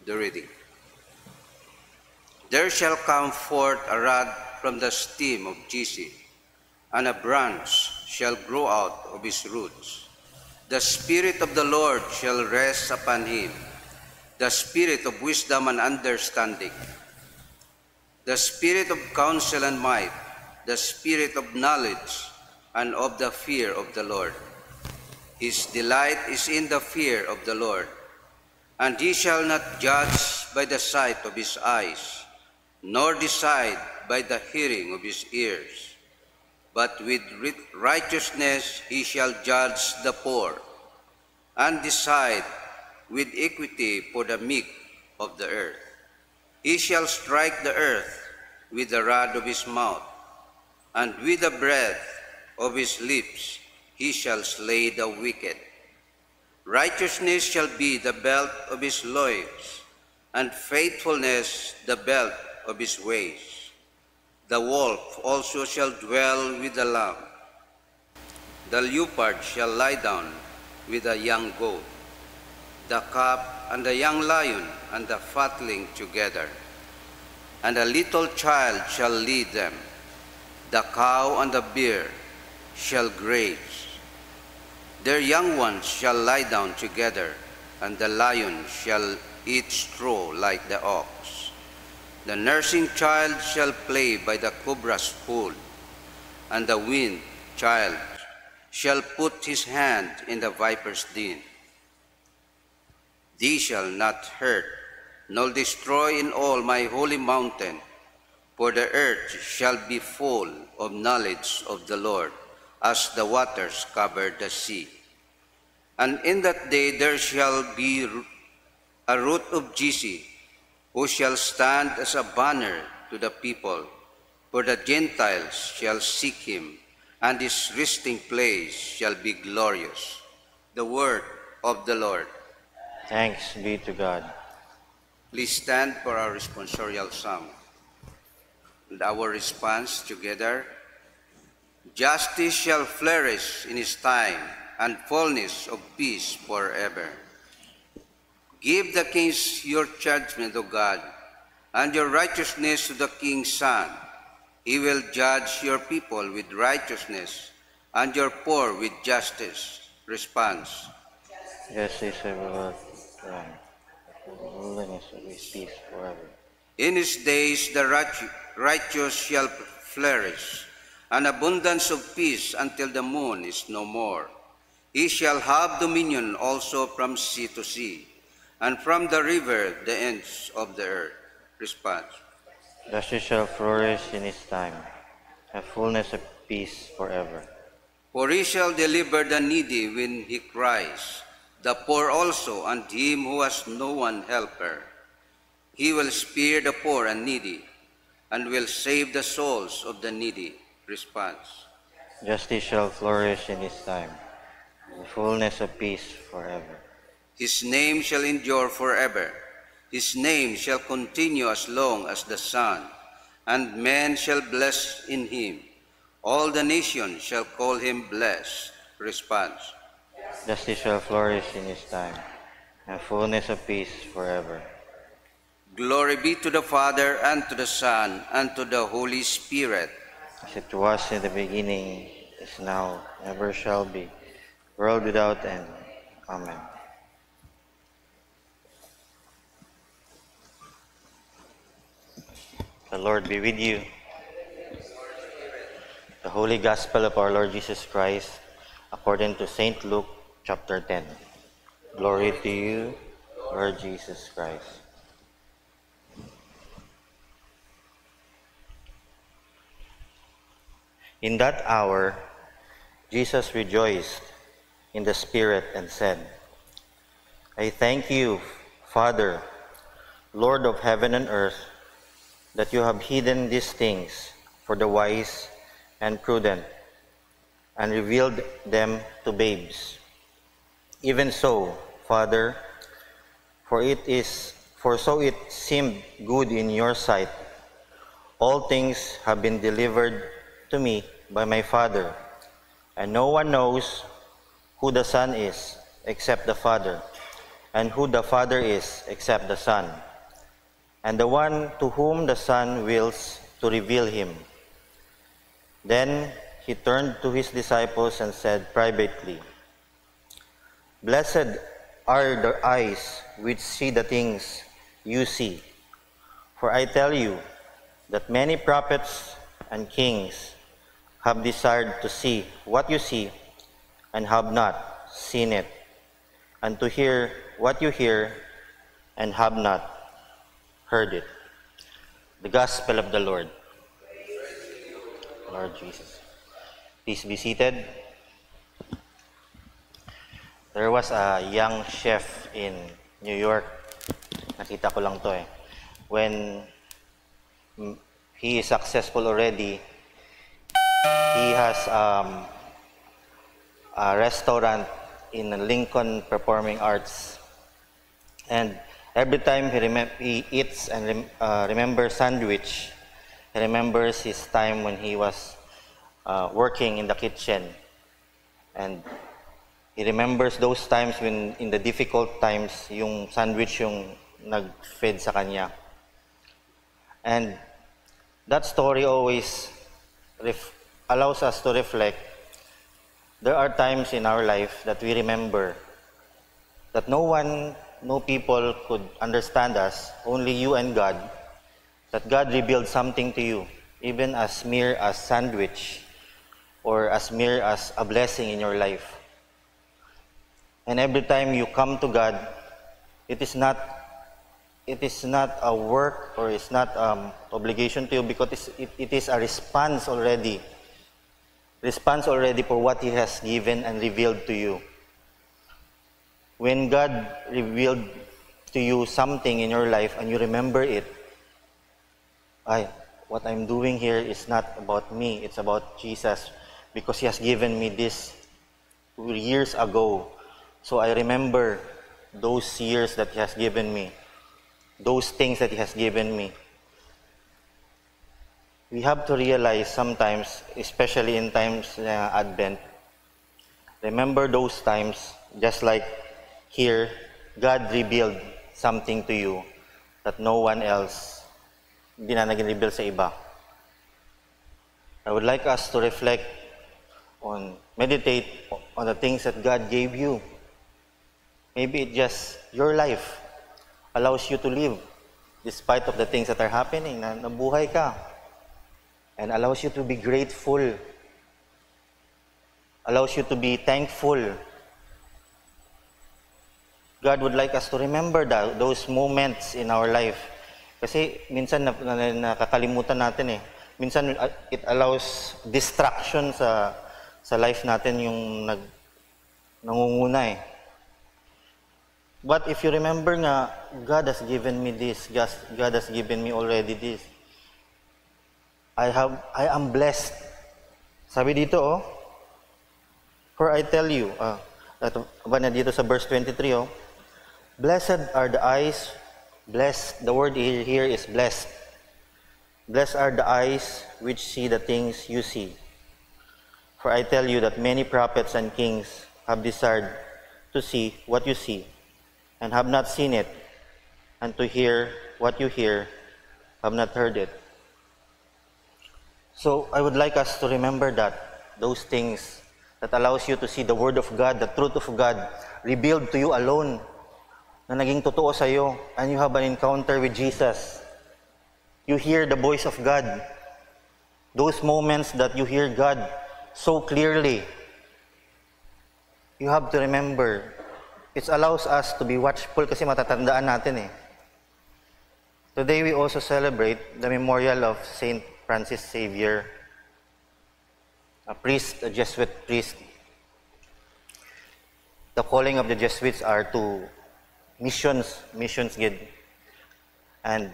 The reading. There shall come forth a rod from the stem of Jesse, and a branch shall grow out of his roots. The Spirit of the Lord shall rest upon him, the Spirit of wisdom and understanding, the Spirit of counsel and might, the Spirit of knowledge and of the fear of the Lord. His delight is in the fear of the Lord, and he shall not judge by the sight of his eyes, nor decide by the hearing of his ears. But with righteousness he shall judge the poor, and decide with equity for the meek of the earth. He shall strike the earth with the rod of his mouth, and with the breath of his lips he shall slay the wicked. Righteousness shall be the belt of his loins, and faithfulness the belt of his ways. The wolf also shall dwell with the lamb. The leopard shall lie down with the young goat, the calf and the young lion and the fatling together, and a little child shall lead them. The cow and the bear shall graze. Their young ones shall lie down together, and the lion shall eat straw like the ox. The nursing child shall play by the cobra's pool, and the weaned child shall put his hand in the viper's den. Thee shall not hurt, nor destroy in all my holy mountain, for the earth shall be full of knowledge of the Lord, as the waters cover the sea. And in that day there shall be a root of Jesse, who shall stand as a banner to the people, for the Gentiles shall seek him, and his resting place shall be glorious. The word of the Lord. Thanks be to God. Please stand for our responsorial psalm. And our response together. Justice shall flourish in his time, and fullness of peace forever. Give the kings your judgment, O God, and your righteousness to the king's son. He will judge your people with righteousness, and your poor with justice. Response. Justice will reign, holiness of his peace forever. In his days the righteous shall flourish, an abundance of peace until the moon is no more. He shall have dominion also from sea to sea, and from the river the ends of the earth. Response. Justice shall flourish in his time, a fullness of peace forever. For he shall deliver the needy when he cries, the poor also, and him who has no one helper. He will spare the poor and needy, and will save the souls of the needy. Response. Justice shall flourish in his time, the fullness of peace forever. His name shall endure forever. His name shall continue as long as the sun, and men shall bless in him. All the nations shall call him blessed. Response. Justice shall flourish in his time, and fullness of peace forever. Glory be to the Father, and to the Son, and to the Holy Spirit. As it was in the beginning, is now, ever shall be, world without end. Amen. The Lord be with you. The Holy Gospel of our Lord Jesus Christ, according to St. Luke, chapter 10. Glory to you, Lord Jesus Christ. In that hour, Jesus rejoiced in the Spirit and said, I thank you, Father, Lord of heaven and earth, that you have hidden these things for the wise and prudent, and revealed them to babes. Even so, Father, for so it seemed good in your sight. All things have been delivered to me by my Father, and no one knows who the Son is except the Father, and who the Father is except the Son, and the one to whom the Son wills to reveal him. Then he turned to his disciples and said privately, "Blessed are the eyes which see the things you see. For I tell you that many prophets and kings have desired to see what you see and have not seen it, and to hear what you hear and have not heard it." The Gospel of the Lord. Lord Jesus. Please be seated. There was a young chef in New York. Nakita ko lang to eh. When he is successful already, he has a restaurant in Lincoln Performing Arts. And every time he eats and remembers sandwich, he remembers his time when he was working in the kitchen. And he remembers those times when, in the difficult times, yung sandwich yung nag-feed sa kanya. And that story always allows us to reflect. There are times in our life that we remember that no people could understand us, only you and God, that God revealed something to you, even as mere as sandwich or as mere as a blessing in your life. And every time you come to God, it is not a work or it's not obligation to you, because it is a response already for what He has given and revealed to you. When God revealed to you something in your life and you remember it, what I'm doing here is not about me, it's about Jesus, because He has given me this years ago. So I remember those years that He has given me, those things that He has given me. We have to realize sometimes, especially in times Advent, remember those times, just like here, God revealed something to you that no one else hindi na naging-reveal sa iba. I would like us to reflect meditate on the things that God gave you. Maybe it just your life allows you to live despite of the things that are happening, na nabuhay ka, and allows you to be grateful, allows you to be thankful. God would like us to remember those moments in our life. Kasi minsan nakakalimutan natin eh. Minsan it allows distraction sa life natin yung nangunguna eh. But if you remember nga, God has given me this, God has given me already this. I am blessed. Sabi dito for I tell you, dito sa verse 23 blessed are the eyes, blessed, the word here is blessed. Blessed are the eyes which see the things you see. For I tell you that many prophets and kings have desired to see what you see, and have not seen it, and to hear what you hear, have not heard it. So I would like us to remember those things that allows you to see the Word of God, the truth of God, revealed to you alone, na naging totoo sa iyo, and you have an encounter with Jesus. You hear the voice of God. Those moments that you hear God so clearly, you have to remember. It allows us to be watchful kasi matatandaan natin eh. Today we also celebrate the memorial of Saint Francis Xavier, a priest, a Jesuit priest. The calling of the Jesuits are to missions gid. And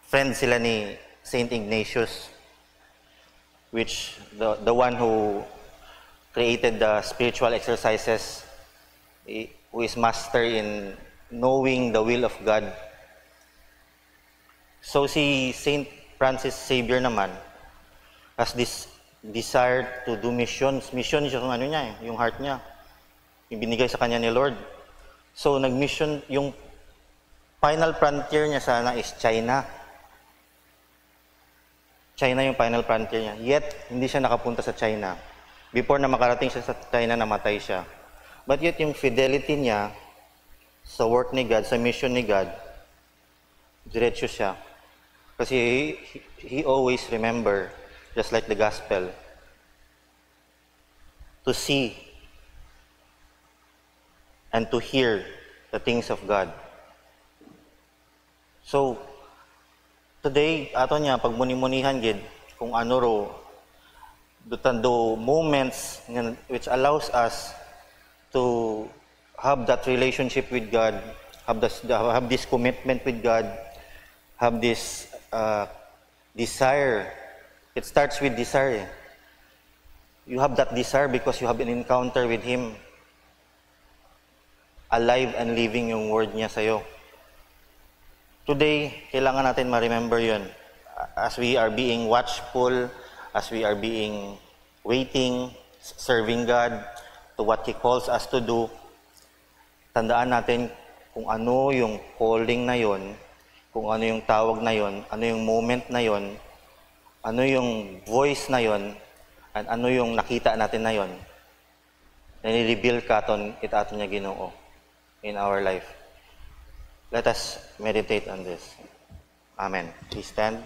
friend sila ni Saint Ignatius, which the one who created the spiritual exercises, who is master in knowing the will of God. So si Saint Francis Xavier naman has this desire to do missions. Missions yung yung heart niya, yung binigay sa kanya ni Lord. So, nag-mission, yung final frontier niya sana is China. China yung final frontier niya. Yet, hindi siya nakapunta sa China. Before na makarating siya sa China, namatay siya. But yet, yung fidelity niya sa work ni God, sa mission ni God, diretso siya. Kasi he always remember, just like the gospel, to see and to hear the things of God. So, today, ato niya, pagmuni-munihan gid kung ano ro, the moments which allows us to have that relationship with God, have this commitment with God, have this desire. It starts with desire. You have that desire because you have an encounter with Him. Alive and living yung word niya sa'yo. Today, kailangan natin ma-remember yun. As we are being watchful, as we are being waiting, serving God to what He calls us to do, tandaan natin kung ano yung calling na yon, kung ano yung tawag na yon, ano yung moment na yon, ano yung voice na yon, at ano yung nakita natin na yon. Nani-reveal ka aton itato niya Ginoo in our life. Let us meditate on this. Amen. Please stand.